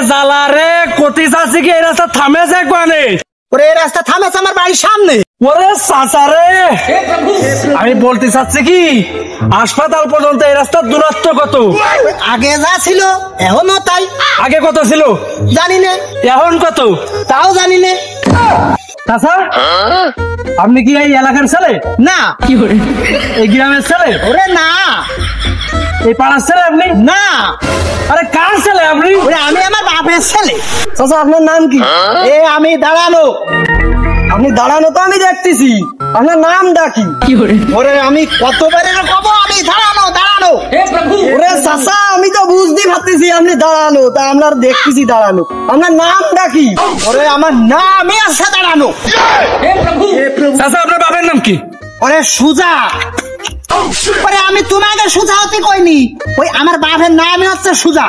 জ্বালা রে, কতি চাচ্ছি কি এই রাস্তা থামেছে কোনে? ওরে এই রাস্তা থামেছে আমার বাড়ির সামনে। ওরে চাচা রে, আমি বলতে চাচ্ছি কি হাসপাতাল পর্যন্ত এই রাস্তার দূরত্ব কত? আগে যা ছিল এখনো তাই। আগে কত ছিল জানি না, এখন কত তাও জানি না। চাচা, আপনি কি এই এলাকার ছেলে? না। এই গ্রামের ছেলে? ওরে না। এই পাড়ার ছেলে আপনি? না। আরে কার ছেলে আপনি? ওরে আমি আমার বাপের ছেলে। চাচা আপনার নাম কি? আমি দাঁড়ানো। আপনি দাঁড়ানো তো আমি দেখতেছি, আপনার নামটা কি? ওরে আমি কতবারে কব আমি দাঁড়ানো দাঁড়ানো। ওরে চাচা, আমি তো বুঝতে পারতেছি আপনি দাঁড়ানো, তা আপনার দেখতেছি দাঁড়ানো, আপনার নামটা কি? ওরে আমার নামই আছে দাঁড়ানো। চাচা আপনার বাবার নাম কি? ওরে সুজা। ওরে আমি তোমাকে সুজা হতে কইনি, ওই আমার বাপের নামই হচ্ছে সুজা।